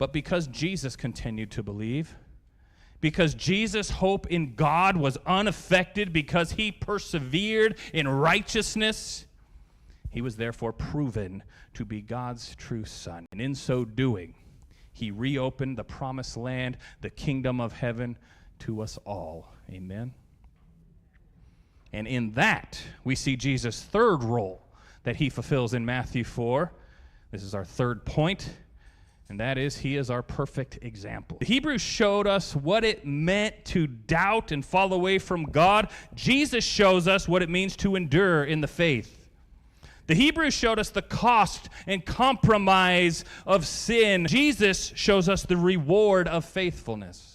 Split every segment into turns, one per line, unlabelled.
But because Jesus continued to believe, because Jesus' hope in God was unaffected, because he persevered in righteousness, he was therefore proven to be God's true son. And in so doing, he reopened the promised land, the kingdom of heaven, to us all. Amen. And in that, we see Jesus' third role that he fulfills in Matthew 4. This is our third point, and that is he is our perfect example. The Hebrews showed us what it meant to doubt and fall away from God. Jesus shows us what it means to endure in the faith. The Hebrews showed us the cost and compromise of sin. Jesus shows us the reward of faithfulness.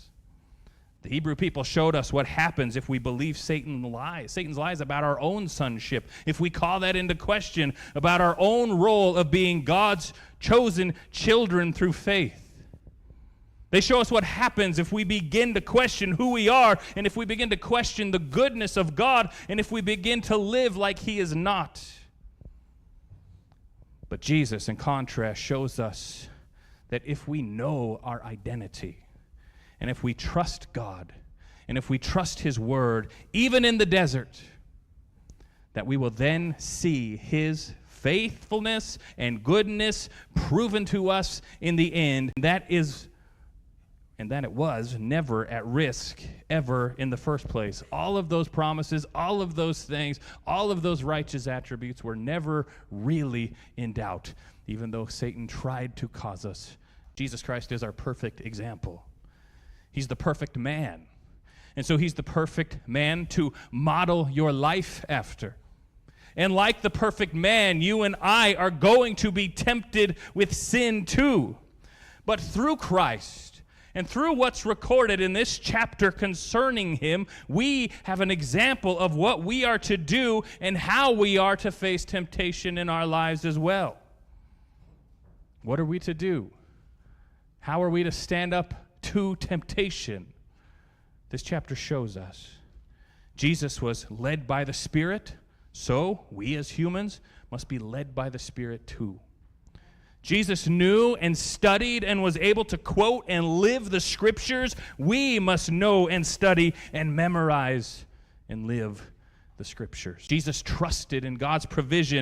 The Hebrew people showed us what happens if we believe Satan's lies about our own sonship, if we call that into question, about our own role of being God's chosen children through faith. They show us what happens if we begin to question who we are, and if we begin to question the goodness of God, and if we begin to live like he is not. But Jesus, in contrast, shows us that if we know our identity, and if we trust God, and if we trust his word, even in the desert, that we will then see his faithfulness and goodness proven to us in the end. And that it was never at risk ever in the first place. All of those promises, all of those things, all of those righteous attributes were never really in doubt, even though Satan tried to cause us. Jesus Christ is our perfect example. He's the perfect man. And so he's the perfect man to model your life after. And like the perfect man, you and I are going to be tempted with sin too. But through Christ, and through what's recorded in this chapter concerning him, we have an example of what we are to do and how we are to face temptation in our lives as well. What are we to do? How are we to stand up to temptation? This chapter shows us. Jesus was led by the Spirit, so we as humans must be led by the Spirit too. Jesus knew and studied and was able to quote and live the scriptures. We must know and study and memorize and live the scriptures. Jesus trusted in God's provision